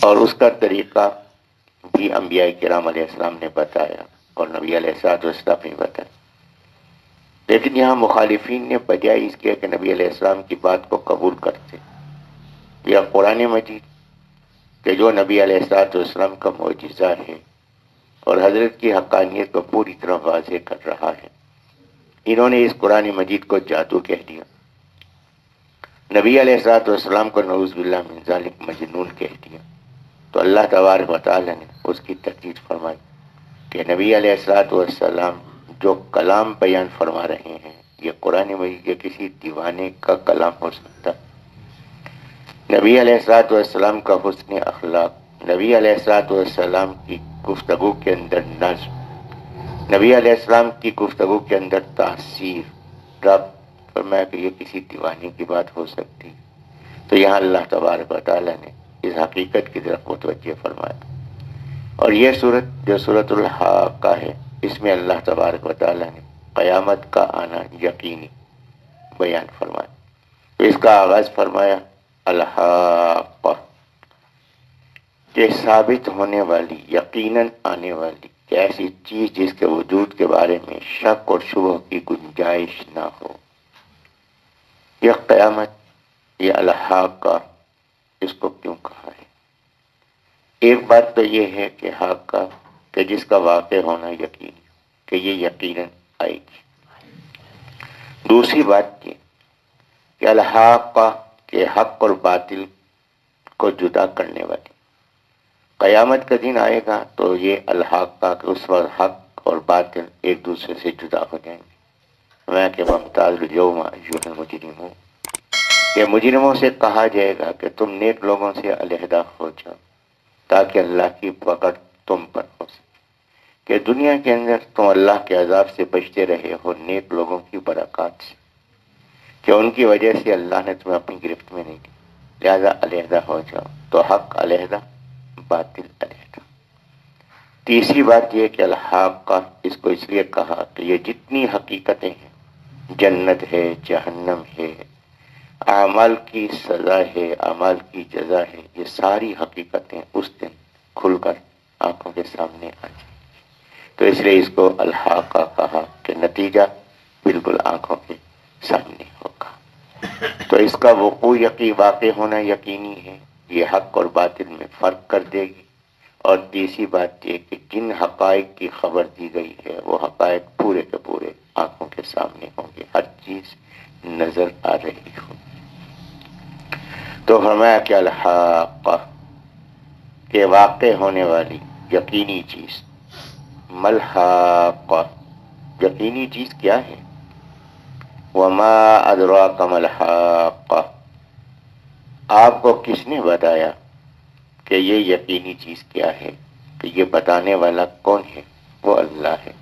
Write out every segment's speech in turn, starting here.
اور اس کا طریقہ بھی انبیاء کرام علیہ السلام نے بتایا اور نبی علیہ السلام نے بتایا. لیکن یہاں مخالفین نے بجائے اس کے کہ نبی علیہ السلام کی بات کو قبول کرتے یا قرآن مجید کہ جو نبی علیہ السلام کا معجزہ ہے اور حضرت کی حقانیت کو پوری طرح واضح کر رہا ہے، انہوں نے اس قرآن مجید کو جادو کہہ دیا. نبی علیہ السلام کو نعوذ باللہ من ذالک مجنون کہہ دیا. تو اللہ تبارک و تعالی نے اس کی تردید فرمائی کہ نبی علیہ السلام جو کلام بیان فرما رہے ہیں یہ قرآن مجید کے کسی دیوانے کا کلام ہو سکتا. نبی علیہ السلام کا حسن اخلاق، نبی علیہ السلام کی گفتگو کے اندر نظم، نبی علیہ السلام کی گفتگو کے اندر تاثیر، رب فرمایا کہ یہ کسی دیوانے کی بات ہو سکتی. تو یہاں اللہ تبارک و تعالی نے اس حقیقت کی طرف متوجہ فرمایا. اور یہ صورت جو صورت الحاقہ ہے، اس میں اللہ تبارک و تعالی نے قیامت کا آنا یقینی بیان فرمایا. تو اس کا آغاز فرمایا الحاقہ، کہ ثابت ہونے والی، یقیناً آنے والی، کہ ایسی چیز جس کے وجود کے بارے میں شک اور شبہ کی گنجائش نہ ہو. یہ قیامت، یہ الحاقہ، اس کو کیوں کہا ہے؟ ایک بات تو یہ ہے کہ حاقہ کہ جس کا واقع ہونا یقینی، کہ یہ یقیناً آئے گی. دوسری بات یہ کہ الحاقہ کہ حق اور باطل کو جدا کرنے والی. قیامت کا دن آئے گا تو یہ الحاقہ کہ اس وقت حق اور باطل ایک دوسرے سے جدا ہو جائیں گے. میں کہ ممتاز اليوم ایھا المجرمون، کہ مجرموں سے کہا جائے گا کہ تم نیک لوگوں سے علیحدہ ہو جاؤ تاکہ اللہ کی پکڑ تم پر ہو سکے. کہ دنیا کے اندر تم اللہ کے عذاب سے بچتے رہے ہو نیک لوگوں کی برکات سے، کہ ان کی وجہ سے اللہ نے تمہیں اپنی گرفت میں نہیں لی، لہذا علیحدہ ہو جاؤ. تو حق علیحدہ، باطل علیحدہ. تیسری بات یہ کہ الحاقہ اس کو اس لیے کہا کہ یہ جتنی حقیقتیں ہیں، جنت ہے، جہنم ہے، اعمال کی سزا ہے، اعمال کی جزا ہے، یہ ساری حقیقتیں اس دن کھل کر آنکھوں کے سامنے آ جائیں. تو اس لیے اس کو الحاقہ کہا کہ نتیجہ بالکل آنکھوں کے سامنے ہوگا. تو اس کا وقوع واقع ہونا یقینی ہے، یہ حق اور باطل میں فرق کر دے گی. اور تیسری بات یہ کہ جن حقائق کی خبر دی گئی ہے وہ حقائق پورے کے پورے آنکھوں کے سامنے ہوں گے، ہر چیز نظر آ رہی ہو. تو فرمایا کہ الحاقہ کہ واقع ہونے والی یقینی چیز. ملحاقہ، یقینی چیز کیا ہے؟ وما ادراک ملحاقہ، آپ کو کس نے بتایا کہ یہ یقینی چیز کیا ہے؟ کہ یہ بتانے والا کون ہے؟ وہ اللہ ہے.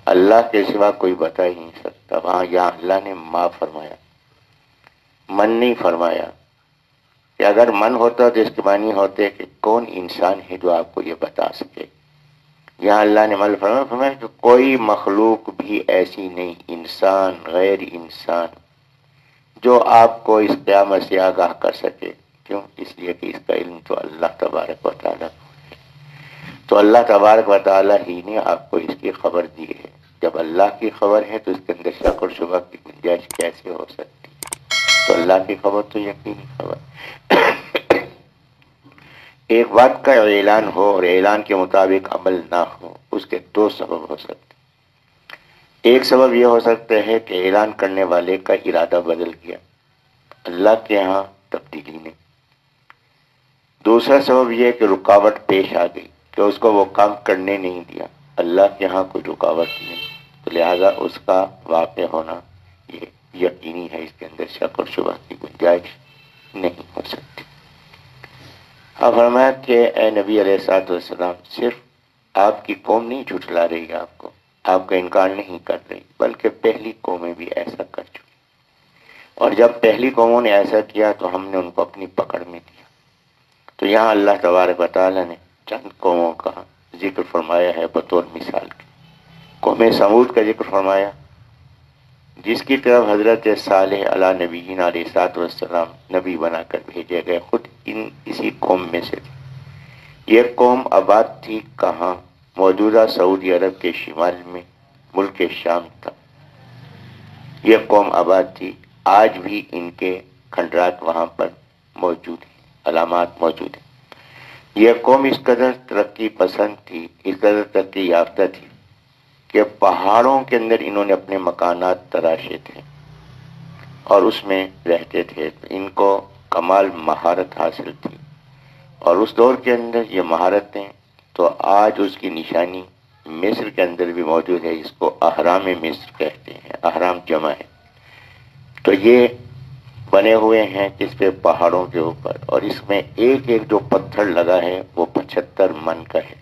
اللہ کے سوا کوئی بتا ہی نہیں سکتا. وہاں یہاں اللہ نے ما فرمایا، من نہیں فرمایا. کہ اگر من ہوتا تو اس کے معنی ہوتے کہ کون انسان ہے جو آپ کو یہ بتا سکے. یہاں اللہ نے مل فرمایا کہ کوئی مخلوق بھی ایسی نہیں، انسان غیر انسان، جو آپ کو اس قیامت سے آگاہ کر سکے. کیوں؟ اس لیے کہ اس کا علم تو اللہ تبارک و تعالیٰ. تو اللہ تبارک و تعالیٰ ہی نے آپ کو اس کی خبر دی ہے. جب اللہ کی خبر ہے تو اس کے اندر شک اور شبہ کی گنجائش کیسے ہو سکتی؟ تو اللہ کی خبر تو یقینی خبر. ایک بات کا اعلان ہو اور اعلان کے مطابق عمل نہ ہو، اس کے دو سبب ہو سکتے. ایک سبب یہ ہو سکتا ہے کہ اعلان کرنے والے کا ارادہ بدل گیا، اللہ کے ہاں تبدیلی نہیں. دوسرا سبب یہ کہ رکاوٹ پیش آ گئی کہ اس کو وہ کام کرنے نہیں دیا. اللہ کے ہاں کوئی رکاوٹ نہیں، تو لہذا اس کا واقع ہونا یہ یقینی ہے، اس کے اندر شک اور شبہ کی گنجائش نہیں ہو سکتی. اب فرمایا کہ اے نبی علیہ السلام، صرف آپ کی قوم نہیں جھٹلا رہی، آپ کا انکار نہیں کر رہی، بلکہ پہلی قومیں بھی ایسا کر چکی. اور جب پہلی قوموں نے ایسا کیا تو ہم نے ان کو اپنی پکڑ میں دیا. تو یہاں اللہ تبارک و تعالی نے چند قوموں کا ذکر فرمایا ہے بطور مثال کے. قوم سمود کا ذکر فرمایا، جس کی طرف حضرت صالح علیہ نبینا علیہ الصلوۃ والسلام نبی بنا کر بھیجے گئے، خود اسی قوم میں سے تھے. یہ قوم آباد تھی کہاں؟ موجودہ سعودی عرب کے شمال میں ملک شام تھا یہ قوم آباد تھی. آج بھی ان کے کھنڈرات وہاں پر موجود ہیں، علامات موجود ہیں. یہ قوم اس قدر ترقی پسند تھی، اس قدر ترقی یافتہ تھی کہ پہاڑوں کے اندر انہوں نے اپنے مکانات تراشے تھے اور اس میں رہتے تھے. ان کو کمال مہارت حاصل تھی اور اس دور کے اندر یہ مہارتیں تو آج اس کی نشانی مصر کے اندر بھی موجود ہے، اس کو اہرام مصر کہتے ہیں، اہرام جمع ہے. تو یہ بنے ہوئے ہیں کس پہ؟ پہاڑوں کے اوپر، اور اس میں ایک ایک جو پتھر لگا ہے وہ 75 من کا ہے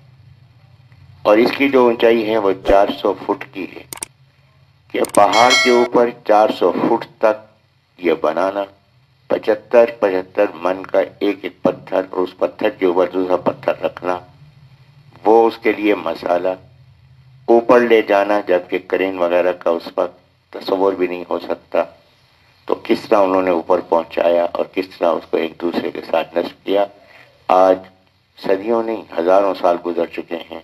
اور اس کی جو اونچائی ہے وہ 400 فٹ کی ہے کہ پہاڑ کے اوپر 400 فٹ تک یہ بنانا، 75 من کا ایک ایک پتھر اور اس پتھر کے اوپر دوسرا پتھر رکھنا، وہ اس کے لیے مسالہ اوپر لے جانا، جبکہ کرین وغیرہ کا اس وقت تصور بھی نہیں ہو سکتا. تو کس طرح انہوں نے اوپر پہنچایا اور کس طرح اس کو ایک دوسرے کے ساتھ نصب کیا. آج صدیوں نہیں ہزاروں سال گزر چکے ہیں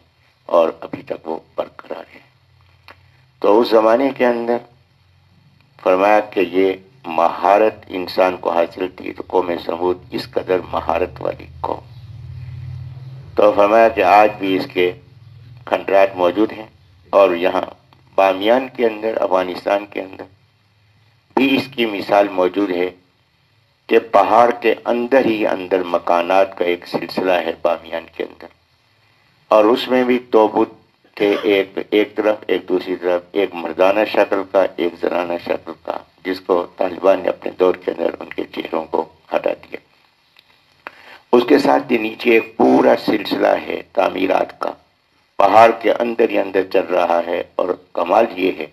اور ابھی تک وہ برقرار ہے. تو اس زمانے کے اندر فرمایا کہ یہ مہارت انسان کو حاصل تھی. تو قوم سمود اس قدر مہارت والی قوم. تو فرمایا کہ آج بھی اس کے کھنڈرات موجود ہیں اور یہاں بامیان کے اندر، افغانستان کے اندر بھی اس کی مثال موجود ہے کہ پہاڑ کے اندر ہی اندر مکانات کا ایک سلسلہ ہے بامیان کے اندر، اور اس میں بھی دو بت تھے، ایک طرف ایک دوسری طرف، ایک مردانہ شکل کا ایک زنانہ شکل کا، جس کو طالبان نے اپنے دور کے اندر ان کے چہروں کو ہٹا دیا. اس کے ساتھ ہی نیچے ایک پورا سلسلہ ہے تعمیرات کا، پہاڑ کے اندر ہی اندر چل رہا ہے. اور کمال یہ ہے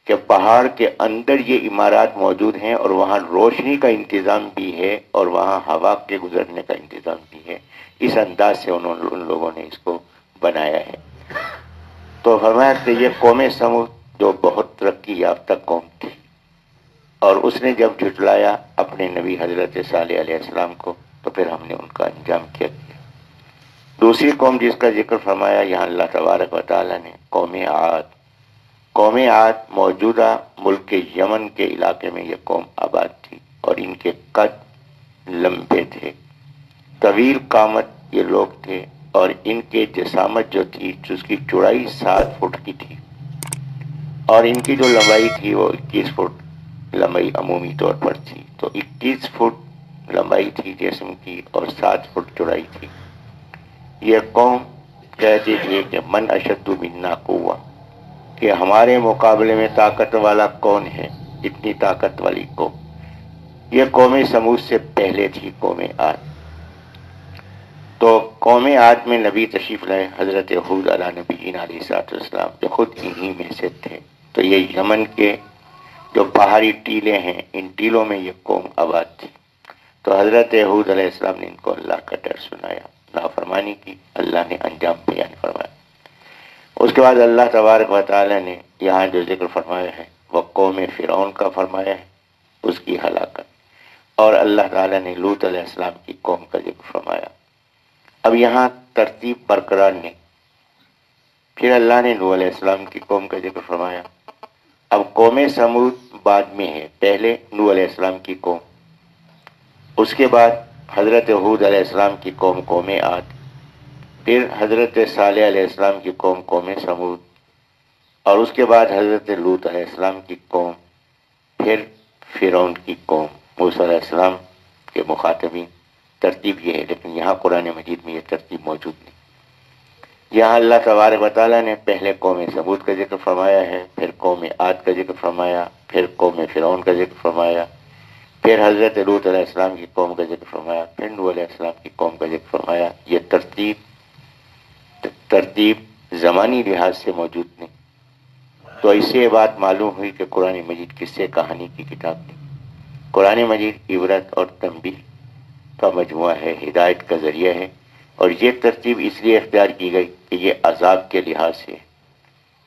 کہ پہاڑ کے اندر یہ عمارات موجود ہیں اور وہاں روشنی کا انتظام بھی ہے اور وہاں ہوا کے گزرنے کا انتظام بھی ہے. اس انداز سے ان لوگوں نے اس کو بنایا ہے. تو فرمایا کہ یہ قوم سمود جو بہت ترقی یافتہ قوم تھی اور اس نے جب جھٹلایا اپنے نبی حضرت صالح علیہ السلام کو تو پھر ہم نے ان کا انجام کیا. دوسری قوم جس کا ذکر فرمایا یہاں اللہ تبارک و تعالی نے، قوم عاد. قوم عاد موجودہ ملک یمن کے علاقے میں یہ قوم آباد تھی اور ان کے قد لمبے تھے، طویل قامت یہ لوگ تھے اور ان کے جسامت جو تھی اس کی چوڑائی 7 فٹ کی تھی اور ان کی جو لمبائی تھی وہ 21 فٹ لمبائی عمومی طور پر تھی. تو 21 فٹ لمبائی تھی جسم کی اور 7 فٹ چوڑائی تھی. یہ قوم کہتی تھی کہ من اشد منا قوہ، کہ ہمارے مقابلے میں طاقت والا کون ہے، اتنی طاقت والی قوم. یہ قوم سمود سے پہلے تھی قوم عاد. تو قوم عاد میں نبی تشریف لائے حضرت ہود علیہ نبینا علیہ السلام، جو خود انہی میں سے تھے. تو یہ یمن کے جو پہاڑی ٹیلے ہیں ان ٹیلوں میں یہ قوم آباد تھی. تو حضرت ہود علیہ السلام نے ان کو اللہ کا ڈر سنایا، نافرمانی کی، اللہ نے انجام بیان فرمایا. اس کے بعد اللہ تبارک و تعالی نے یہاں جو ذکر فرمایا ہے وہ قوم فرعون کا فرمایا ہے، اس کی ہلاکت. اور اللہ تعالی نے لوط علیہ السلام کی قوم کا ذکر فرمایا. اب یہاں ترتیب برقرار نہیں. پھر اللہ نے نوح علیہ السلام کی قوم کا ذکر فرمایا. اب قوم سمود بعد میں ہے، پہلے نوح علیہ السلام کی قوم، اس کے بعد حضرت ہود علیہ السلام کی قوم قوم عاد، پھر حضرت صالح علیہ السلام کی قوم قوم سمود، اور اس کے بعد حضرت لوط علیہ السلام کی قوم، پھر فرعون کی قوم، موسیٰ علیہ السلام کے مخاطبین. ترتیب یہ ہے، لیکن یہاں قرآن مجید میں یہ ترتیب موجود نہیں. یہاں اللہ تبارک و تعالیٰ نے پہلے قوم سمود کا ذکر فرمایا ہے، پھر قوم عاد کا ذکر فرمایا، پھر قوم فرعون کا ذکر فرمایا، پھر حضرت لوط علیہ السلام کی قوم کا ذکر فرمایا، پھر نوح علیہ السلام کی قوم کا ذکر فرمایا. یہ ترتیب زمانی لحاظ سے موجود نہیں. تو اس سے یہ بات معلوم ہوئی کہ قرآن مجید قصے کہانی کی کتاب نہیں. قرآن مجید عبرت اور تنبیہ کا مجموعہ ہے، ہدایت کا ذریعہ ہے. اور یہ ترتیب اس لیے اختیار کی گئی کہ یہ عذاب کے لحاظ سے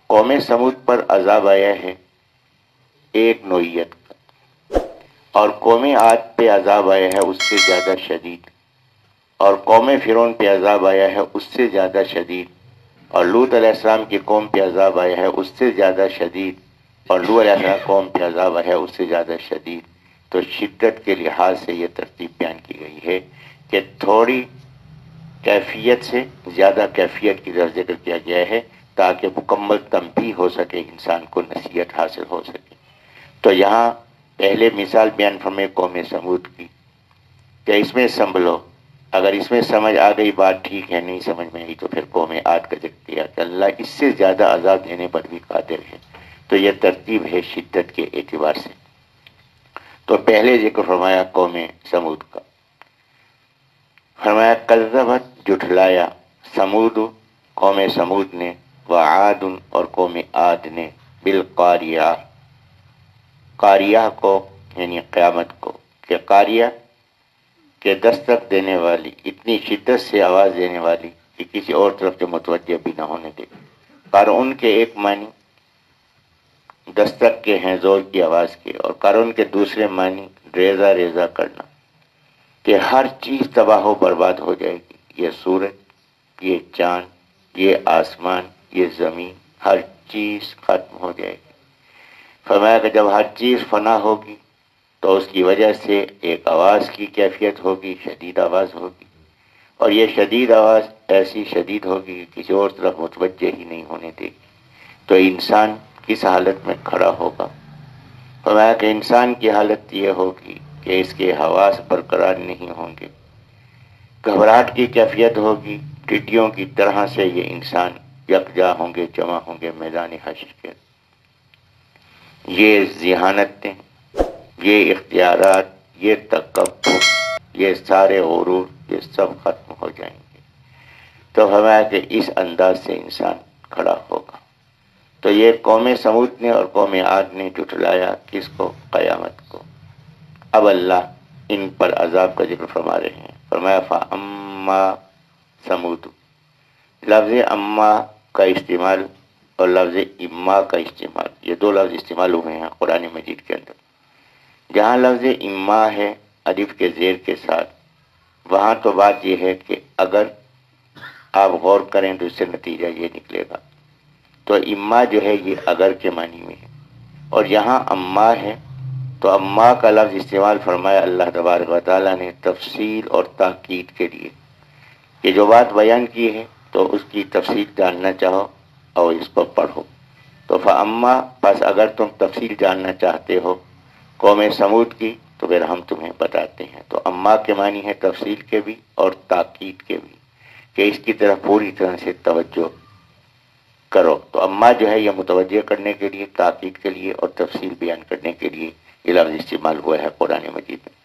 قوم سمود پر عذاب آیا ہے ایک نوعیت کا، اور قوم عاد پہ عذاب آیا ہے اس سے زیادہ شدید. اور قوم فرعون پہ عذاب آیا ہے اس سے زیادہ شدید، اور لوط علیہ السلام کی قوم پہ عذاب آیا ہے اس سے زیادہ شدید، اور لوط علیہ السلام قوم پہ عذاب آیا ہے اس سے زیادہ شدید. تو شدت کے لحاظ سے یہ ترتیب بیان کی گئی ہے کہ تھوڑی کیفیت سے زیادہ کیفیت کی طرف ذکر کیا گیا ہے تاکہ مکمل تنبیہ ہو سکے، انسان کو نصیحت حاصل ہو سکے. تو یہاں پہلے مثال بیان فرمائے قوم سمود کی کہ اس میں سنبھلو، اگر اس میں سمجھ آ گئی بات ٹھیک ہے، نہیں سمجھ میں آئی تو پھر قوم عاد کا ذکر کیا کہ اللہ اس سے زیادہ عذاب دینے پر بھی قادر ہے. تو یہ ترتیب ہے شدت کے اعتبار سے. تو پہلے ذکر فرمایا قوم سمود کا، فرمایا کذبت جھٹلایا سمود قوم سمود نے، وعاد اور قوم عاد نے، بالقاریہ قاریہ کو یعنی قیامت کو، کہ قاریہ کہ دستک دینے والی، اتنی شدت سے آواز دینے والی کہ کسی اور طرف جو متوجہ بھی نہ ہونے دے. قارون کے ایک معنی دستک کے ہیں، زور کی آواز کے، اور قارون کے دوسرے معنی ریزہ ریزہ کرنا، کہ ہر چیز تباہ و برباد ہو جائے گی. یہ سورج، یہ چاند، یہ آسمان، یہ زمین، ہر چیز ختم ہو جائے گی. فرمایا کہ جب ہر چیز فنا ہوگی تو اس کی وجہ سے ایک آواز کی کیفیت ہوگی، شدید آواز ہوگی، اور یہ شدید آواز ایسی شدید ہوگی کہ کسی اور طرف متوجہ ہی نہیں ہونے دے گی. تو انسان کس حالت میں کھڑا ہوگا؟ فرمایا کہ انسان کی حالت یہ ہوگی کہ اس کے حواس برقرار نہیں ہوں گے، گھبراہٹ کی کیفیت ہوگی، ٹڈیوں کی طرح سے یہ انسان یکجا ہوں گے، جمع ہوں گے میدان حشر کے. یہ ذہانتیں، یہ اختیارات، یہ تکبر، یہ سارے غرور، یہ سب ختم ہو جائیں گے. تو فرمایا کہ اس انداز سے انسان کھڑا ہوگا. تو یہ قوم سمود نے اور قوم عاد نے جھٹلایا کس کو؟ قیامت کو. اب اللہ ان پر عذاب کا ذکر فرما رہے ہیں. فرمایا فاما سمود، لفظ اما کا استعمال اور لفظ اما کا استعمال، یہ دو لفظ استعمال ہوئے ہیں قرآن مجید کے اندر. جہاں لفظ اما ہے الف کے زیر کے ساتھ، وہاں تو بات یہ ہے کہ اگر آپ غور کریں تو اس سے نتیجہ یہ نکلے گا. تو اما جو ہے یہ اگر کے معنی میں ہے، اور یہاں اما ہے تو اما کا لفظ استعمال فرمایا اللہ تبارک و تعالیٰ نے تفصیل اور تاکید کے لیے، کہ جو بات بیان کی ہے تو اس کی تفصیل جاننا چاہو اور اس کو پڑھو. تو فاما، بس اگر تم تفصیل جاننا چاہتے ہو قوم سمود کی تو پھر ہم تمہیں بتاتے ہیں. تو اما کے معنی ہے تفصیل کے بھی اور تاکید کے بھی، کہ اس کی طرف پوری طرح سے توجہ کرو. تو اما جو ہے یہ متوجہ کرنے کے لیے، تاکید کے لیے اور تفصیل بیان کرنے کے لیے یہ لفظ استعمال ہوا ہے قرآن مجید میں.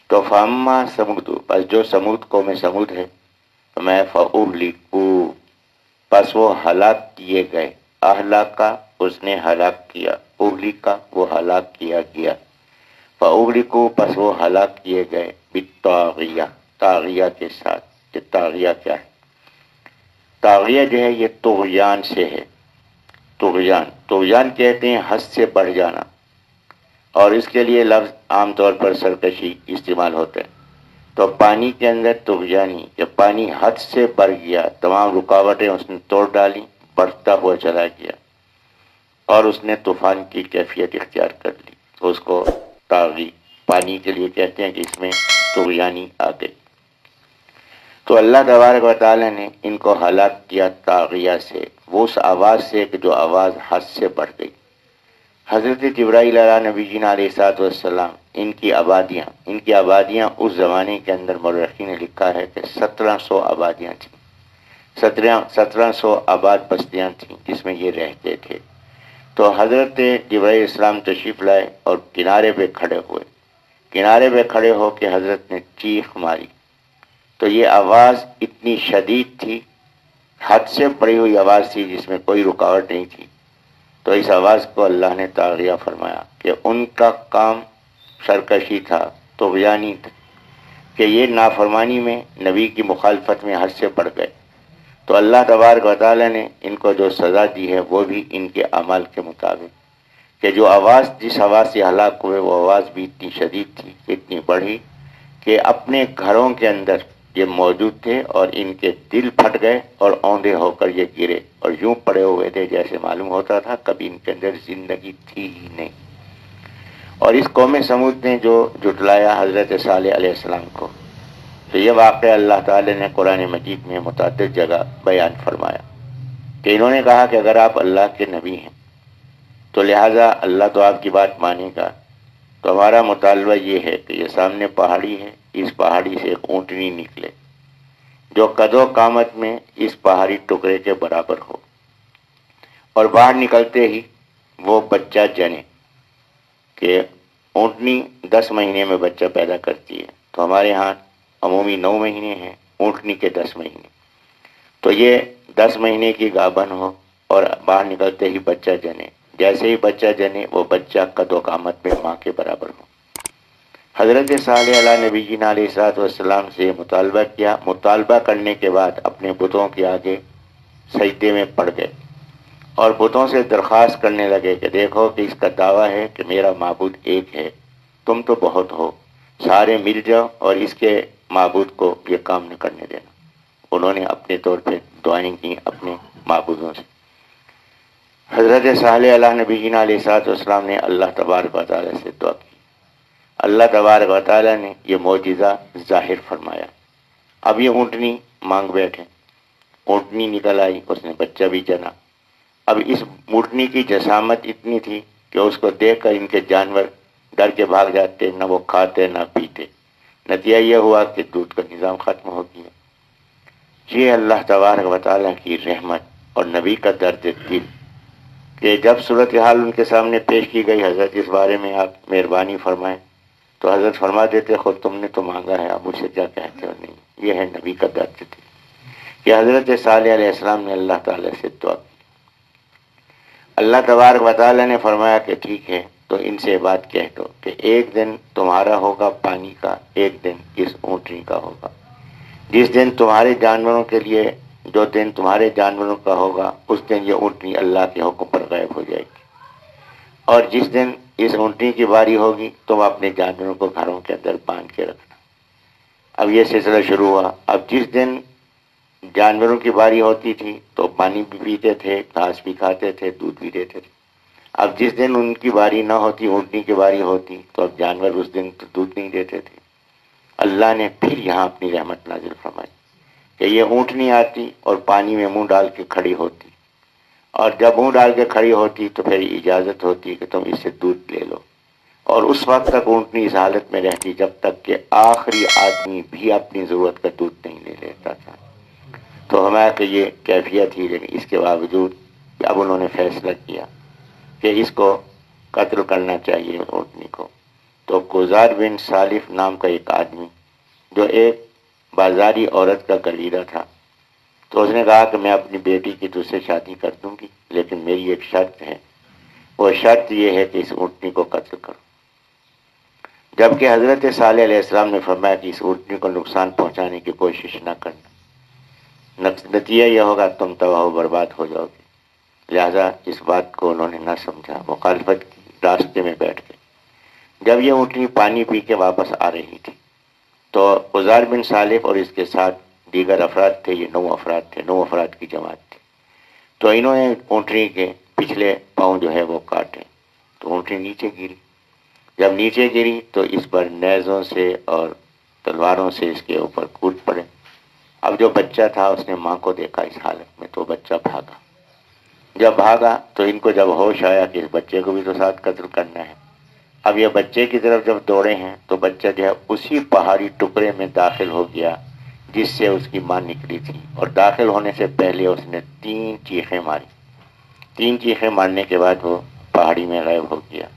تو فاما سمود، بس جو سمود قوم سمود ہے، میں فأہلکوا، پس وہ ہلاک کیے گئے. اہلاکا اس نے ہلاک کیا، اہلکا وہ ہلاک کیا گیا. فأہلکوا پس وہ ہلاک کیے گئے، بالطاغیہ طاغیہ کے ساتھ. کہ طاغیہ کیا ہے؟ طاغیہ جو ہے یہ طغیان سے ہے. طغیان کہتے ہیں حد سے بڑھ جانا، اور اس کے لیے لفظ عام طور پر سرکشی استعمال ہوتا ہے. تو پانی کے اندر طغیانی، جب پانی حد سے بڑھ گیا، تمام رکاوٹیں اس نے توڑ ڈالی، بڑھتا ہوا چلا گیا اور اس نے طوفان کی کیفیت اختیار کر لی، تو اس کو طاغی پانی کے لیے کہتے ہیں کہ اس میں طغیانی آ گئی. تو اللہ تبارک و تعالی نے ان کو ہلاک کیا طاغیہ سے، وہ اس آواز سے کہ جو آواز حد سے بڑھ گئی. حضرت جبرائیل علیہ نبی جینا علیہ الصلوۃ والسلام، ان کی آبادیاں اس زمانے کے اندر مورخین نے لکھا ہے کہ 1700 آبادیاں تھیں. 1700 آباد بستیاں تھیں جس میں یہ رہتے تھے. تو حضرت جبرائیل اسلام تشریف لائے اور کنارے پہ کھڑے ہوئے. کنارے پہ کھڑے ہو کے حضرت نے چیخ ماری. تو یہ آواز اتنی شدید تھی، حد سے بڑھی ہوئی آواز تھی جس میں کوئی رکاوٹ نہیں تھی. تو اس آواز کو اللہ نے طاغیہ فرمایا کہ ان کا کام سرکشی تھا، طغیانی تھا، کہ یہ نافرمانی میں، نبی کی مخالفت میں حد سے بڑھ گئے. تو اللہ تبارک و تعالی نے ان کو جو سزا دی ہے وہ بھی ان کے اعمال کے مطابق، کہ جو آواز جس آواز سے ہلاک ہوئے وہ آواز بھی اتنی شدید تھی، اتنی بڑھی کہ اپنے گھروں کے اندر یہ موجود تھے اور ان کے دل پھٹ گئے اور اوندھے ہو کر یہ گرے اور یوں پڑے ہوئے تھے جیسے معلوم ہوتا تھا کبھی ان کے اندر زندگی تھی ہی نہیں۔ اور اس قوم سمود نے جو جھٹلایا حضرت صالح علیہ السلام کو، تو یہ واقعہ اللہ تعالی نے قرآن مجید میں متعدد جگہ بیان فرمایا کہ انہوں نے کہا کہ اگر آپ اللہ کے نبی ہیں تو لہٰذا اللہ تو آپ کی بات مانے گا، تو ہمارا مطالبہ یہ ہے کہ یہ سامنے پہاڑی ہے، اس پہاڑی سے ایک اونٹنی نکلے جو قد و قامت میں اس پہاڑی ٹکڑے کے برابر ہو، اور باہر نکلتے ہی وہ بچہ جنے کہ اونٹنی 10 مہینے میں بچہ پیدا کرتی ہے، تو ہمارے ہاں عمومی 9 مہینے ہیں، اونٹنی کے 10 مہینے، تو یہ 10 مہینے کی گابن ہو اور باہر نکلتے ہی بچہ جنے، جیسے ہی بچہ جنے وہ بچہ قد و قامت میں ماں کے برابر ہو۔ حضرت صالح علیہ نبی جینا علیہ الصلوۃ والسلام سے مطالبہ کیا، مطالبہ کرنے کے بعد اپنے بتوں کے آگے سجدے میں پڑ گئے اور بتوں سے درخواست کرنے لگے کہ دیکھو کہ اس کا دعویٰ ہے کہ میرا معبود ایک ہے، تم تو بہت ہو، سارے مل جاؤ اور اس کے معبود کو یہ کام نہ کرنے دینا۔ انہوں نے اپنے طور پہ دعائیں کی اپنے معبودوں سے۔ حضرت صالح علیہ نبی جینا علیہ الصلوۃ والسلام نے اللہ تبارک و تعالیٰ سے دعا کی، اللہ تبارک و تعالیٰ نے یہ معجزہ ظاہر فرمایا۔ اب یہ اونٹنی مانگ بیٹھے، اونٹنی نکل آئی، اس نے بچہ بھی جنا۔ اب اس اونٹنی کی جسامت اتنی تھی کہ اس کو دیکھ کر ان کے جانور ڈر کے بھاگ جاتے، نہ وہ کھاتے نہ پیتے۔ نتیجہ یہ ہوا کہ دودھ کا نظام ختم ہو گیا۔ یہ اللہ تبارک و تعالیٰ کی رحمت اور نبی کا درد دل کہ جب صورتحال ان کے سامنے پیش کی گئی، حضرت اس بارے میں آپ مہربانی فرمائیں، تو حضرت فرما دیتے خود تم نے تو مانگا ہے، اب مجھ سے کیا کہتے ہو؟ نہیں، یہ ہے نبی کا درد دل کہ حضرت صالح علیہ السلام نے اللہ تعالیٰ سے دعا کی۔ اللہ تبارک و تعالیٰ نے فرمایا کہ ٹھیک ہے، تو ان سے بات کہہ دو کہ ایک دن تمہارا ہوگا پانی کا، ایک دن اس اونٹنی کا ہوگا۔ جس دن تمہارے جانوروں کے لیے، جو دن تمہارے جانوروں کا ہوگا، اس دن یہ اونٹنی اللہ کے حکم پر غائب ہو جائے گی، اور جس دن اس اونٹنی کی باری ہوگی تم اپنے جانوروں کو گھروں کے اندر باندھ کے رکھنا۔ اب یہ سلسلہ شروع ہوا۔ اب جس دن جانوروں کی باری ہوتی تھی تو پانی بھی پیتے تھے، گھاس بھی کھاتے تھے، دودھ بھی دیتے تھے۔ اب جس دن ان کی باری نہ ہوتی، اونٹنی کی باری ہوتی، تو اب جانور اس دن تو دودھ نہیں دیتے تھے۔ اللہ نے پھر یہاں اپنی رحمت نازل فرمائی کہ یہ اونٹنی آتی اور پانی میں منہ ڈال کے کھڑی ہوتی، اور جب منہ ڈال کے کھڑی ہوتی تو پھر اجازت ہوتی کہ تم اس سے دودھ لے لو، اور اس وقت تک اونٹنی اس حالت میں رہتی جب تک کہ آخری آدمی بھی اپنی ضرورت کا دودھ نہیں لے لیتا تھا۔ تو ہمارا کہ یہ کیفیت تھی، لیکن اس کے باوجود اب انہوں نے فیصلہ کیا کہ اس کو قتل کرنا چاہیے اونٹنی کو۔ تو گزار بن سالف نام کا ایک آدمی جو ایک بازاری عورت کا گلیرہ تھا، تو اس نے کہا کہ میں اپنی بیٹی کی تجھ سے شادی کر دوں گی، لیکن میری ایک شرط ہے، وہ شرط یہ ہے کہ اس اونٹنی کو قتل کرو۔ جبکہ حضرت صالح علیہ السلام نے فرمایا کہ اس اونٹنی کو نقصان پہنچانے کی کوشش نہ کرنا، نتیجہ یہ ہوگا تم تباہ و برباد ہو جاؤ گے۔ لہذا اس بات کو انہوں نے نہ سمجھا، مخالفت کی، راستے میں بیٹھ گئے۔ جب یہ اونٹنی پانی پی کے واپس آ رہی تھی تو عزار بن صالح اور اس کے ساتھ دیگر افراد تھے، یہ 9 افراد تھے، 9 افراد کی جماعت تھی۔ تو انہوں نے اونٹنی کے پچھلے پاؤں جو ہے وہ کاٹے، تو اونٹنی نیچے گری۔ جب نیچے گری تو اس پر نیزوں سے اور تلواروں سے اس کے اوپر کود پڑے۔ اب جو بچہ تھا اس نے ماں کو دیکھا اس حالت میں، تو بچہ بھاگا۔ جب بھاگا تو ان کو جب ہوش آیا کہ اس بچے کو بھی تو ساتھ قتل کرنا ہے، اب یہ بچے کی طرف جب دوڑے ہیں تو بچہ جو ہے اسی پہاڑی ٹکڑے میں داخل ہو گیا جس سے اس کی ماں نکلی تھی، اور داخل ہونے سے پہلے اس نے 3 چیخیں ماری۔ 3 چیخیں مارنے کے بعد وہ پہاڑی میں غائب ہو گیا۔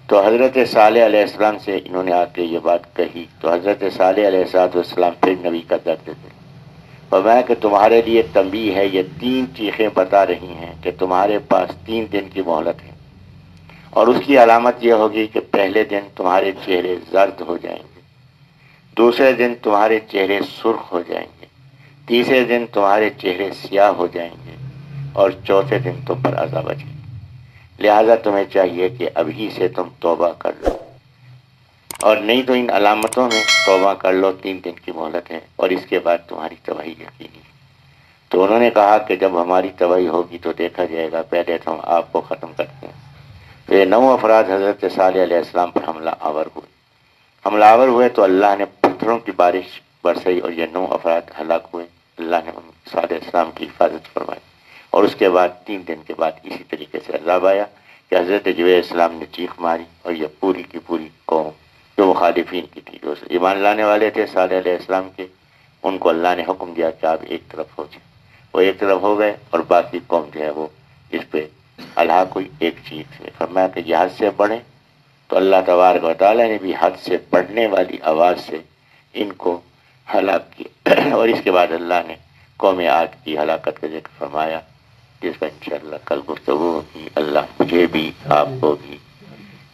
تو حضرت صالح علیہ السلام سے انہوں نے آ کے یہ بات کہی، تو حضرت صالح علیہ السلام پھر نبی کا درد دے فرمایا کہ تمہارے لیے تنبیہ ہے، یہ 3 چیخیں بتا رہی ہیں کہ تمہارے پاس 3 دن کی مہلت ہے، اور اس کی علامت یہ ہوگی کہ پہلے دن تمہارے چہرے زرد ہو جائیں گے، دوسرے دن تمہارے چہرے سرخ ہو جائیں گے، تیسرے دن تمہارے چہرے سیاہ ہو جائیں گے، اور چوتھے دن تم پر عذاب آ جائے گا۔ لہذا تمہیں چاہیے کہ ابھی سے تم توبہ کر لو۔ اور نہیں تو ان علامتوں میں توبہ کر لو، 3 دن کی مہلت ہے، اور اس کے بعد تمہاری تباہی یقینی ہے۔ تو انہوں نے کہا کہ جب ہماری تباہی ہوگی تو دیکھا جائے گا، پہلے تو ہم آپ کو ختم کرتے ہیں۔ تو یہ 9 افراد حضرت صالح علیہ السلام پر حملہ آور ہوئے تو اللہ نے پتھروں کی بارش برسائی اور یہ 9 افراد ہلاک ہوئے۔ اللہ نے ان صالح علیہ السلام کی حفاظت فرمائی، اور اس کے بعد 3 دن کے بعد اسی طریقے سے عذاب آیا کہ حضرت جبرائیل علیہ السلام نے چیخ ماری، اور یہ پوری کی پوری قوم جو مخالفین کی تھی، جو ایمان لانے والے تھے صالح علیہ السلام کے، ان کو اللہ نے حکم دیا کہ آپ ایک طرف ہو جائیں۔ وہ ایک طرف ہو گئے، اور باقی قوم جو ہے وہ اس پہ الحاق ہوئی ایک چیز سے۔ فرمایا کہ یہ حد سے بڑھے، تو اللہ تبارک و تعالیٰ نے بھی حد سے بڑھنے والی آواز سے ان کو ہلاک کیا، اور اس کے بعد اللہ نے قوم عاد کی ہلاکت کا ذکر فرمایا، جس کا انشاءاللہ کل گفتگو ہوگی۔ اللہ مجھے بھی آپ کو بھی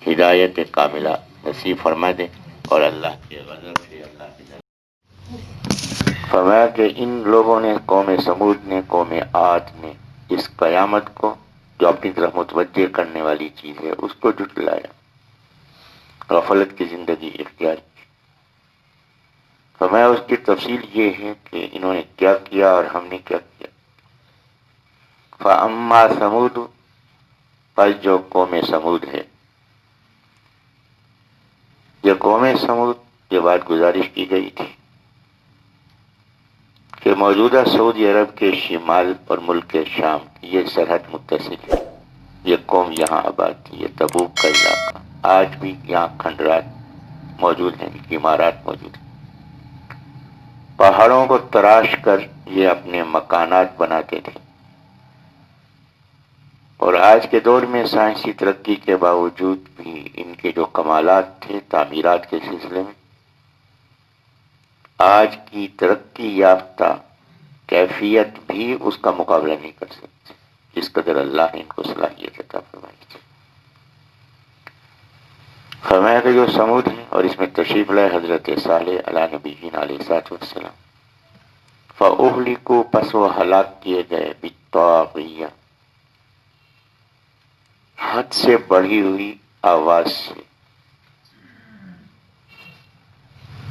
ہدایت کاملہ نصیب فرما دے، اور اللہ کے غضب سے اللہ کی فرمایا کہ ان لوگوں نے، قوم سمود نے، قوم عاد نے، اس قیامت کو جو اپنی طرف متوجہ کرنے والی چیز ہے اس کو جھٹلایا، غفلت کی زندگی اختیار کی۔ فرمایا اس کی تفصیل یہ ہے کہ انہوں نے کیا کیا اور ہم نے کیا کیا۔ فَأَمَّا ثَمُودُ، پس جو قوم سمود ہے، یہ قوم سمود، یہ بات گزارش کی گئی تھی کہ موجودہ سعودی عرب کے شمال اور ملک شام کی یہ سرحد متصل ہے، یہ قوم یہاں آباد تھی، یہ تبوک کا علاقہ، آج بھی یہاں کھنڈرات موجود ہیں، عمارات موجود ہیں۔ پہاڑوں کو تراش کر یہ اپنے مکانات بناتے تھے، اور آج کے دور میں سائنسی ترقی کے باوجود بھی ان کے جو کمالات تھے تعمیرات کے سلسلے میں، آج کی ترقی یافتہ کیفیت بھی اس کا مقابلہ نہیں کر سکتی، جس قدر اللہ نے ان کو صلاحیت عطا فرمائی تھی۔ فرمایا کہ جو سمود ہیں، اور اس میں تشریف لائے حضرت صالح علیہ نبینا علیہ الصلوۃ والسلام، فَأُهْلِكُوا، پس وہ ہلاک کیے گئے، بالطاغیہ، حد سے بڑھی ہوئی آواز سے۔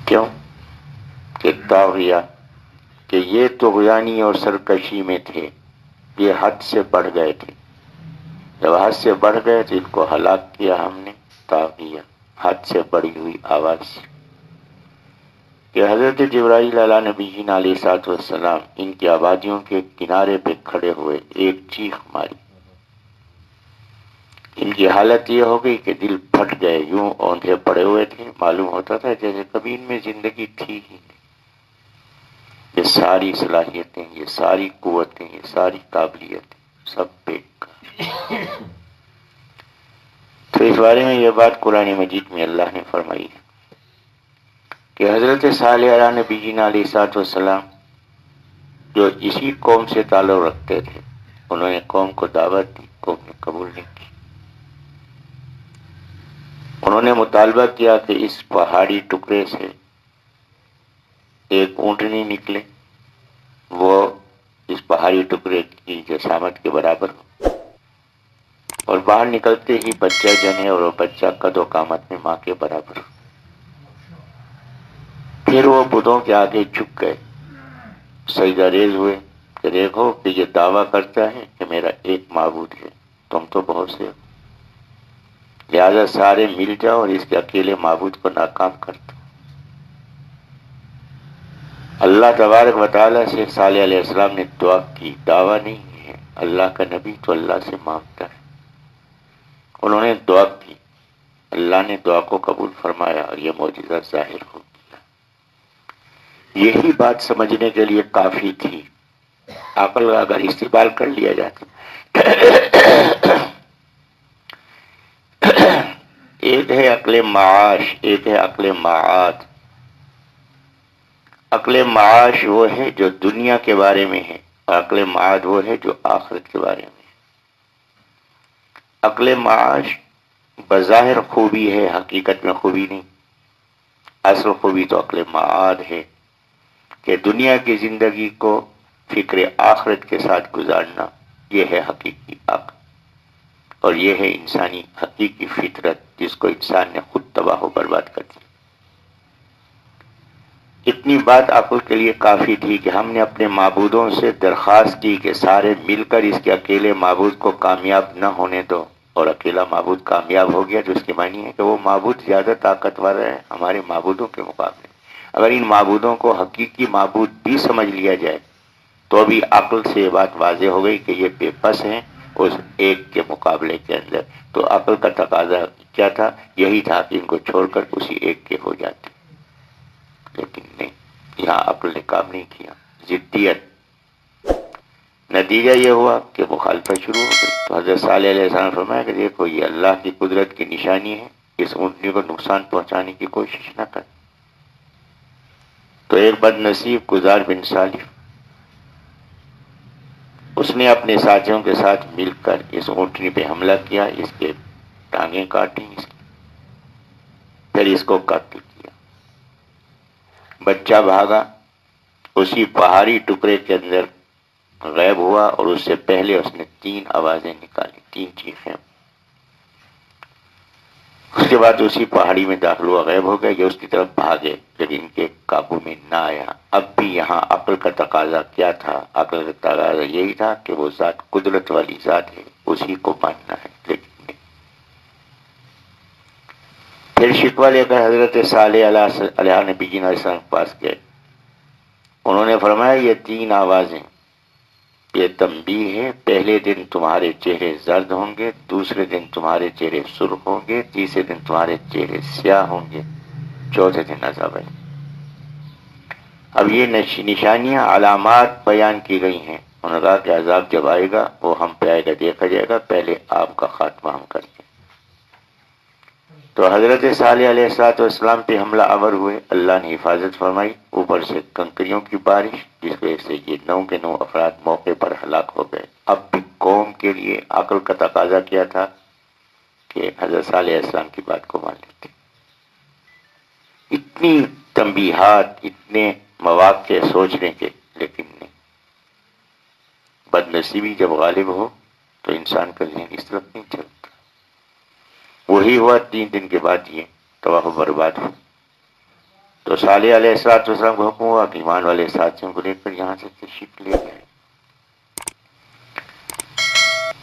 کیوں کہ طاغیہ، کہ یہ طغیانی اور سرکشی میں تھے، یہ حد سے بڑھ گئے تھے، جب حد سے بڑھ گئے تو ان کو ہلاک کیا ہم نے، طاغیہ، حد سے بڑھی ہوئی آواز سے۔ کہ حضرت جبرائیل علیہ نبینا علیہ الصلوۃ والسلام ان کی آبادیوں کے کنارے پہ کھڑے ہوئے، ایک چیخ ماری، ان کی حالت یہ ہو گئی کہ دل پھٹ گئے، یوں اوندھے پڑے ہوئے تھے، معلوم ہوتا تھا جیسے کبھی ان میں زندگی تھی ہی نہیں۔ یہ ساری صلاحیتیں، یہ ساری قوتیں، یہ ساری قابلیتیں سب بیکار۔ تو اس بارے میں یہ بات قرآن مجید میں اللہ نے فرمائی ہے کہ حضرت صالح علیہ نبینا علیہ الصلوۃ والسلام جو اسی قوم سے تعلق رکھتے تھے، انہوں نے قوم کو دعوت دی، قوم نے قبول نہیں کی۔ انہوں نے مطالبہ کیا کہ اس پہاڑی ٹکڑے سے ایک اونٹنی نکلے، وہ اس پہاڑی ٹکڑے کی جسامت کے برابر ہو، اور باہر نکلتے ہی بچہ جنے، اور وہ بچہ قد و قامت میں ماں کے برابر ہو۔ پھر وہ بتوں کے آگے جھک گئے، سجدہ ریز ہوئے کہ دیکھو کہ یہ دعویٰ کرتا ہے کہ میرا ایک معبود ہے، تم تو بہت سے ہو، لہذا سارے مل جاؤ اور اس کے اکیلے معبود کو ناکام کر دو۔ اللہ تبارک و تعالیٰ سے صالح علیہ السلام نے دعا کی، دعویٰ نہیں ہے، اللہ کا نبی تو اللہ سے مانگتا ہے۔ انہوں نے دعا کی، اللہ نے دعا کو قبول فرمایا، اور یہ معجزہ ظاہر ہو گیا۔ یہی بات سمجھنے کے لیے کافی تھی، عقل کا اگر استعمال کر لیا جاتا۔ ایک ہے عقل معاش، ایک ہے عقل معاد۔ عقل معاش وہ ہے جو دنیا کے بارے میں ہے، اور عقل معاد وہ ہے جو آخرت کے بارے میں ہے۔ عقل معاش بظاہر خوبی ہے، حقیقت میں خوبی نہیں۔ اصل خوبی تو عقل معاد ہے کہ دنیا کی زندگی کو فکر آخرت کے ساتھ گزارنا، یہ ہے حقیقی عقل، اور یہ ہے انسانی حقیقی فطرت، جس کو انسان نے خود تباہ و برباد کر دیا۔ اتنی بات عقل کے لیے کافی تھی کہ ہم نے اپنے معبودوں سے درخواست کی کہ سارے مل کر اس کے اکیلے معبود کو کامیاب نہ ہونے دو، اور اکیلا معبود کامیاب ہو گیا، تو اس کے معنی ہے کہ وہ معبود زیادہ طاقتور ہے ہمارے معبودوں کے مقابلے۔ اگر ان معبودوں کو حقیقی معبود بھی سمجھ لیا جائے تو بھی عقل سے یہ بات واضح ہو گئی کہ یہ بے بس ہیں اس ایک کے مقابلے کے اندر۔ تو عقل کا تقاضا کیا تھا؟ یہی تھا کہ ان کو چھوڑ کر اسی ایک کے ہو جاتے، لیکن نہیں، یہاں عقل نے کام نہیں کیا، ضدیت۔ نتیجہ یہ ہوا کہ مخالفت شروع ہو گئی۔ تو حضرت صالح علیہ السلام نے فرمایا کہ دیکھو یہ اللہ کی قدرت کی نشانی ہے، اس اونٹنی کو نقصان پہنچانے کی کوشش نہ کر۔ تو ایک بد نصیب گزار بن صالح، اس نے اپنے ساتھیوں کے ساتھ مل کر اس اونٹنی پہ حملہ کیا، اس کے ٹانگیں کاٹیں، پھر اس کو قتل کیا۔ بچہ بھاگا، اسی پہاڑی ٹکڑے کے اندر غائب ہوا، اور اس سے پہلے اس نے 3 آوازیں نکالی، 3 چیخیں۔ اس کے بعد اسی پہاڑی میں داخل ہوا، غائب ہو گیا، یہ اس کی طرف بھاگے لیکن ان کے قابو میں نہ آیا۔ اب بھی یہاں عقل کا تقاضا کیا تھا؟ عقل کا تقاضا یہی تھا کہ وہ ذات قدرت والی ذات ہے، اسی کو ماننا ہے، لیکن نہیں۔ پھر شکوہ لے کر حضرت صالح علیہ نبی علیہ السلام کے پاس گئے۔ انہوں نے فرمایا یہ 3 آوازیں، یہ تنبیہ ہے، پہلے دن تمہارے چہرے زرد ہوں گے، دوسرے دن تمہارے چہرے سرخ ہوں گے، تیسرے دن تمہارے چہرے سیاہ ہوں گے، چوتھے دن عذاب ہے۔ اب یہ نشانیاں، علامات بیان کی گئی ہیں۔ انہوں نے کہا کہ عذاب جب آئے گا وہ ہم پہ آئے گا، دیکھا جائے گا، پہلے آپ کا خاتمہ ہم کریں گے۔ تو حضرت صالح علیہ السلام پہ حملہ آور ہوئے، اللہ نے حفاظت فرمائی، اوپر سے کنکریوں کی بارش، جس وجہ سے یہ 9 کے 9 افراد موقع پر ہلاک ہو گئے۔ اب بھی قوم کے لیے عقل کا تقاضا کیا تھا کہ حضرت صالح علیہ السلام کی بات کو مان لیتے۔ اتنی تنبیہات، اتنے مواقع سوچنے کے، لیکن نہیں۔ بد نصیبی جب غالب ہو تو انسان کا ذہن اس طرف نہیں چلتا۔ وہی ہوا، 3 دن کے بعد یہ تباہ و برباد ہو۔ تو صالح علیہ السلام کو حکم ہوا کہ ایمان والے ساتھیوں کو لے کر یہاں سے تشریف لے گئے۔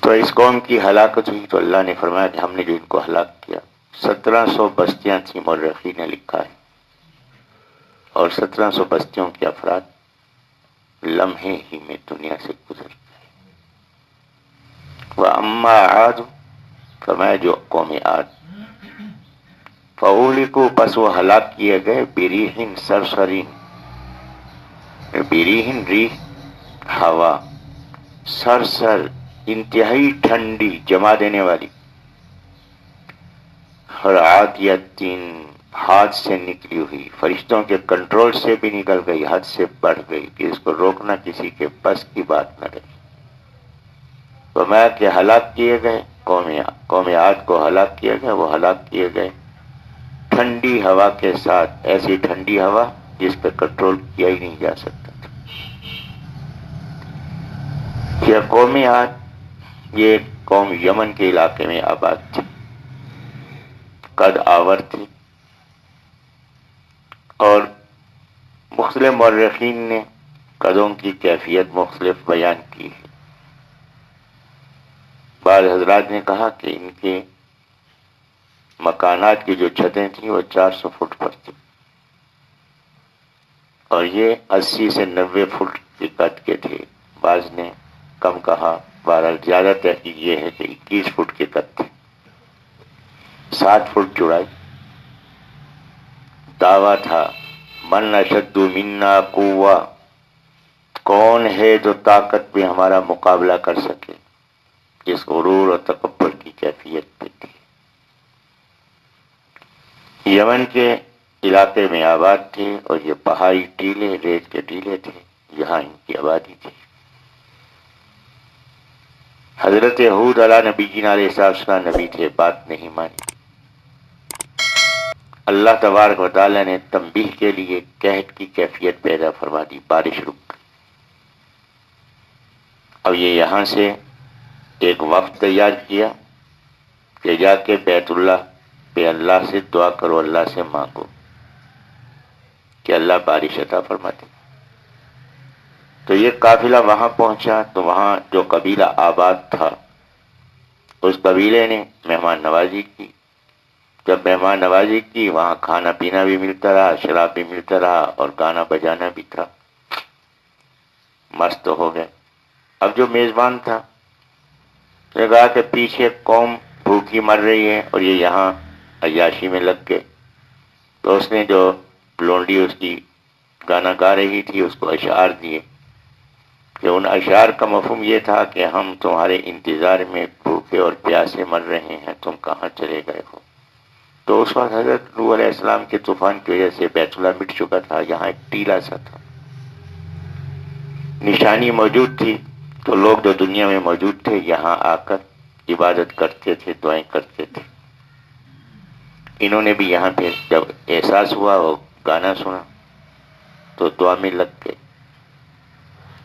تو اس قوم کی ہلاکت ہوئی، تو اللہ نے فرمایا کہ ہم نے جو ان کو ہلاک کیا، 1700 بستیاں تھیں، مورخین نے لکھا ہے، اور 1700 بستیوں کے افراد لمحے ہی میں دنیا سے گزر گئے۔ وَأَمَّا عَادٌ، فرمایا جو قوم عاد، فَأُهْلِكُوا، پس وہ ہلاک کیے گئے، بِرِیحٍ صَرْصَرٍ، بِرِیحٍ ریح، ہوا، سرسر، انتہائی ٹھنڈی، جما دینے والی، اور عادیتٍ، ہاتھ سے نکلی ہوئی، فرشتوں کے کنٹرول سے بھی نکل گئی، حد سے بڑھ گئی کہ اس کو روکنا کسی کے بس کی بات نہ رہی۔ فرمایا کہ ہلاک کیے گئے، قوم عاد کو ہلاک کیا گیا، وہ ہلاک کیے گئے ٹھنڈی ہوا کے ساتھ، ایسی ٹھنڈی ہوا جس پہ کنٹرول کیا ہی نہیں جا سکتا تھا۔ یہ قوم عاد، یہ قوم یمن کے علاقے میں آباد تھی، قد آور تھی، اور مختلف مورخین نے قدوں کی کیفیت مختلف بیان کی ہے۔ بعض حضرات نے کہا کہ ان کے مکانات کی جو چھتیں تھیں وہ 400 فٹ پر تھی، اور یہ 80 سے 90 فٹ کی قد کے تھے۔ بعض نے کم کہا، بہرحال زیادہ تحقیق یہ ہے کہ 21 فٹ کی قد تھی، 7 فٹ چوڑائی۔ دعویٰ تھا، من اشد منا قوہ، کون ہے جو طاقت میں ہمارا مقابلہ کر سکے، جس غرور اور تکبر کی کیفیت پہ تھی۔ یمن کے علاقے میں آباد تھے، اور یہ پہاڑی ٹیلے، ریت کے ٹیلے تھے، یہاں ان کی آبادی تھی۔ حضرت ہود علیہ نبی علیہ السلام نبی تھے، بات نہیں مانی۔ اللہ تبارک و تعالیٰ نے تنبیہ کے لیے قحط کی کیفیت پیدا فرما دی، بارش رک گئی۔ اب یہ یہاں سے ایک وقت تیار کیا کہ جا کے بیت اللہ پہ اللہ سے دعا کرو، اللہ سے مانگو۔ کہ اللہ بارش عطا فرماتے. تو یہ قافلہ وہاں پہنچا تو وہاں جو قبیلہ آباد تھا اس قبیلے نے مہمان نوازی کی. جب مہمان نوازی کی وہاں کھانا پینا بھی ملتا رہا، شراب بھی ملتا رہا اور گانا بجانا بھی تھا. مست ہو گئے. اب جو میزبان تھا نے کہا کہ پیچھے قوم بھوکی مر رہی ہے اور یہ یہاں عیاشی میں لگ گئے. تو اس نے جو لونڈی اس کی گانا گا رہی تھی اس کو اشعار دیے کہ ان اشعار کا مفہوم یہ تھا کہ ہم تمہارے انتظار میں بھوکے اور پیاسے مر رہے ہیں، تم کہاں چلے گئے ہو. تو اس وقت حضرت نوح علیہ السلام کے طوفان کی وجہ سے بیت اللہ مٹ چکا تھا. یہاں ایک ٹیلا سا تھا، نشانی موجود تھی. تو لوگ جو دنیا میں موجود تھے یہاں آ کر عبادت کرتے تھے، دعائیں کرتے تھے. انہوں نے بھی یہاں پہ جب احساس ہوا وہ گانا سنا تو دعا میں لگ گئے.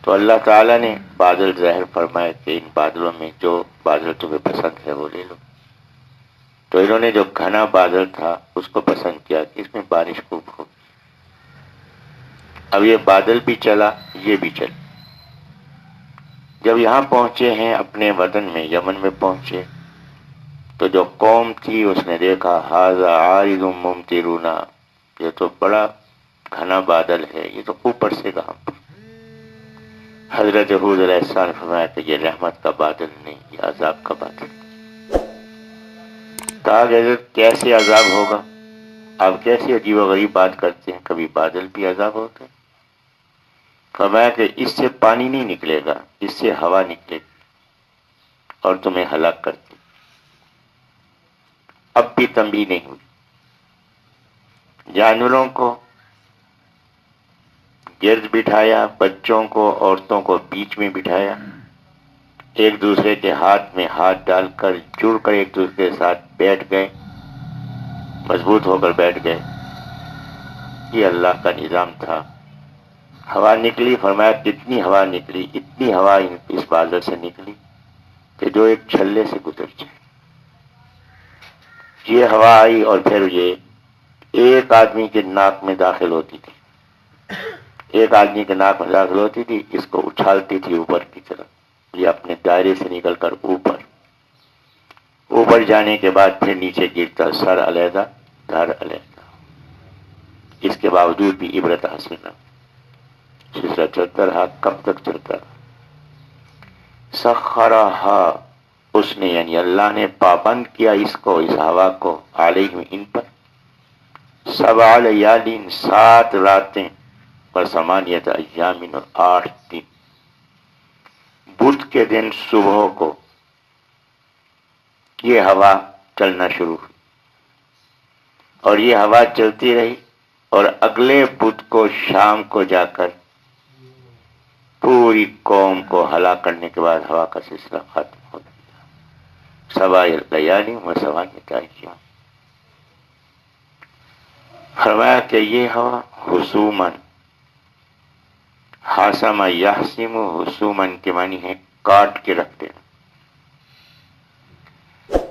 تو اللہ تعالیٰ نے بادل ظاہر فرمایا کہ ان بادلوں میں جو بادل تمہیں پسند ہے وہ لے لو. تو انہوں نے جو گھنا بادل تھا اس کو پسند کیا کہ اس میں بارش خوب ہوگی. اب یہ بادل بھی چلا، یہ بھی چلا. جب یہاں پہنچے ہیں اپنے وطن میں، یمن میں پہنچے تو جو قوم تھی اس نے دیکھا ھذا عارض ممطرنا، یہ تو بڑا گھنا بادل ہے، یہ تو اوپر سے کہاں پر. حضرت ہود علیہ السلام نے فرمایا کہ یہ رحمت کا بادل نہیں، یہ عذاب کا بادل. کہا کہ حضرت کیسے عذاب ہوگا؟ آپ کیسی عجیب و غریب بات کرتے ہیں، کبھی بادل بھی عذاب ہوتے ہیں. فرمایا کہ اس سے پانی نہیں نکلے گا، اس سے ہوا نکلے گی اور تمہیں ہلاک کرتی. اب بھی تنبیہ نہیں ہوئی. جانوروں کو گرد بٹھایا، بچوں کو عورتوں کو بیچ میں بٹھایا، ایک دوسرے کے ہاتھ میں ہاتھ ڈال کر جڑ کر ایک دوسرے کے ساتھ بیٹھ گئے، مضبوط ہو کر بیٹھ گئے. یہ اللہ کا نظام تھا. ہوا نکلی، فرمایا کتنی ہوا نکلی، اتنی ہوا اس بادل سے نکلی کہ جو ایک چھلے سے گزر جائے. یہ ہوا آئی اور پھر یہ ایک آدمی کے ناک میں داخل ہوتی تھی، ایک آدمی کے ناک میں داخل ہوتی تھی، اس کو اچھالتی تھی اوپر کی طرف. یہ اپنے دائرے سے نکل کر اوپر جانے کے بعد پھر نیچے گرتا، سر علیحدہ دھڑ علیحدہ. اس کے باوجود بھی عبرت حاصل نہ. سلسلہ چلتا رہا. کب تک چلتا رہا؟ سخرہا، اس نے یعنی اللہ نے پابند کیا اس کو، اس ہوا کو، علیہم ان پر، 7 لیالین 7 راتیں، اور 8 ایام اور 8 دن. بدھ کے دن صبح کو یہ ہوا چلنا شروع ہوئی اور یہ ہوا چلتی رہی اور اگلے بدھ کو شام کو جا کر پوری قوم کو ہلاک کرنے کے بعد ہوا کا سلسلہ ختم ہو گیا. 7 لیالین و 8 ایام. فرمایا کہ یہ ہوا حسومن، حاسم یحسم حسومن کے معنی ہے کاٹ کے رکھ دینا،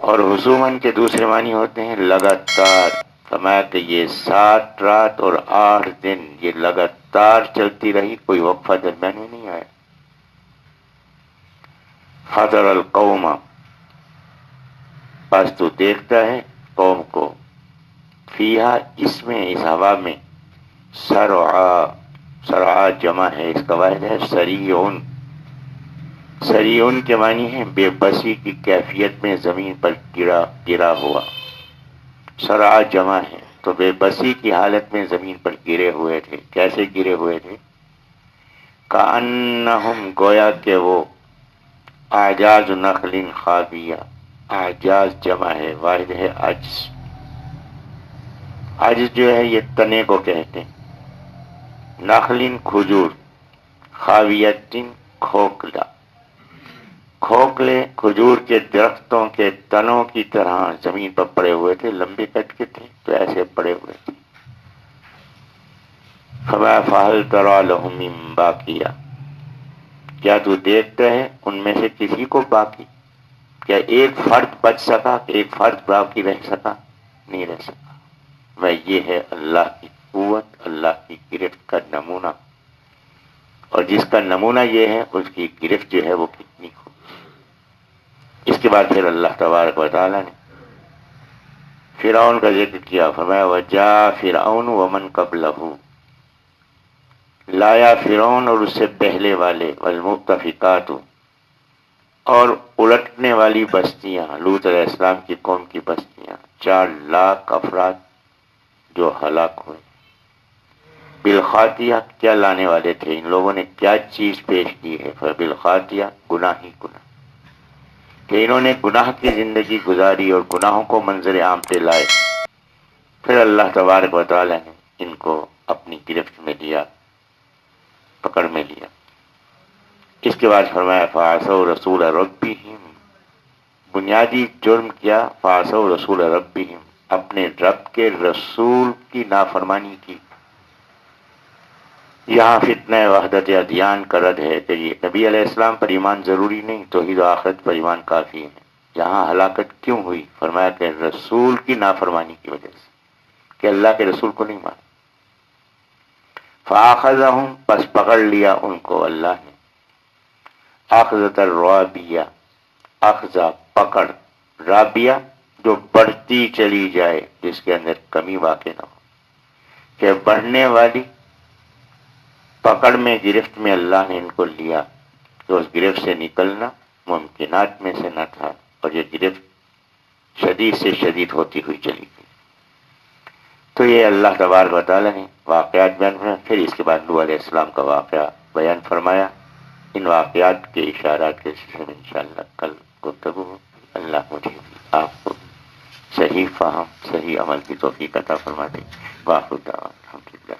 اور حسومن کے دوسرے معنی ہوتے ہیں لگاتار. فرمایا کہ یہ 7 رات اور 8 دن یہ لگاتار چلتی رہی، کوئی وقفہ درمیان میں نہیں آیا. حضر القوم، بس تو دیکھتا ہے قوم کو، فیہا اس میں، اس ہوا میں، سرعا، سرعا جمع ہے، اس کا واحد ہے سریعون. سریعون کے معنی ہے بے بسی کی کیفیت میں زمین پر گرا ہوا. سرعا جمع ہے تو بے بسی کی حالت میں زمین پر گرے ہوئے تھے. کیسے گرے ہوئے تھے؟ کأنہم، گویا کہ وہ اعجاز نخل خاویہ. اعجاز جمع ہے، واحد ہے عجز. عجز جو ہے یہ تنے کو کہتے ہیں. نخل کھجور، خاویتن کھوکھلا، کھوکھلے کھجور کے درختوں کے تنوں کی طرح زمین پر پڑے ہوئے تھے. لمبے کٹ کے تھے تو ایسے پڑے ہوئے تھے. فما فہل تری لہم من باقیہ، کیا تو دیکھتا ہے ان میں سے کسی کو باقی؟ کیا ایک فرد بچ سکا؟ کہ ایک فرد باقی رہ سکا؟ نہیں رہ سکا. وہ یہ ہے اللہ کی قوت، اللہ کی گرفت کا نمونہ، اور جس کا نمونہ یہ ہے اس کی گرفت جو ہے وہ کتنی ہو۔ اس کے بعد پھر اللہ تبارک و تعالیٰ نے فرعون کا ذکر کیا، فرمایا وَجَاءَ فِرْعَوْنُ وَمَنْ قَبْلَهُ، لایا فرعون اور اس سے پہلے والے، والمؤتفقات، اور الٹنے والی بستیاں، لوط علیہ السلام کی قوم کی بستیاں، 4 لاکھ افراد جو ہلاک ہوئے۔ بالخاطیہ، کیا لانے والے تھے ان لوگوں نے، کیا چیز پیش کی ہے؟ بالخاطیہ، گناہ ہی گناہ، کہ انہوں نے گناہ کی زندگی گزاری اور گناہوں کو منظر عام پہ لائے۔ پھر اللہ تبارک و تعالی نے ان کو اپنی گرفت میں لیا، پکڑ میں لیا۔ اس کے بعد فرمایا فَعَصَوْا رَسُولَ رَبِّهِمْ، بنیادی جرم کیا، فَعَصَوْا رَسُولَ رَبِّهِمْ، اپنے رب کے رسول کی نافرمانی کی۔ یہاں فتنہ وحدت ادیان کا رد ہے کہ یہ نبی علیہ السلام پر ایمان ضروری نہیں، توحید و آخرت پر ایمان کافی ہے۔ یہاں ہلاکت کیوں ہوئی؟ فرمایا کہ رسول کی نافرمانی کی وجہ سے، کہ اللہ کے رسول کو نہیں مانا۔ فَأَخَذَهُمْ، پس پکڑ لیا ان کو اللہ نے، اخذۃ الرابیہ، اخذہ پکڑ، رابیہ جو بڑھتی چلی جائے، جس کے اندر کمی واقع نہ ہو، کہ بڑھنے والی پکڑ میں، گرفت میں اللہ نے ان کو لیا، تو اس گرفت سے نکلنا ممکنات میں سے نہ تھا، اور یہ گرفت شدید سے شدید ہوتی ہوئی چلی گئی۔ تو یہ اللہ تبارک و تعالیٰ نے واقعات بیان فرمایا۔ پھر اس کے بعد نوح علیہ السلام کا واقعہ بیان فرمایا۔ ان واقعات کے اشارات کے سلسلے میں انشاءاللہ کل گفتگو ہو۔ اللہ مجھے آپ کو صحیح فہم، صحیح عمل کی توفیق عطا فرما دے۔ وآخر دعوانا الحمدللہ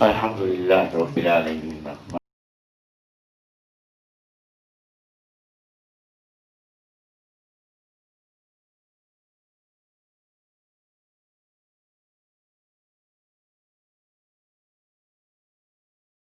الحمدللہ رب العالمین۔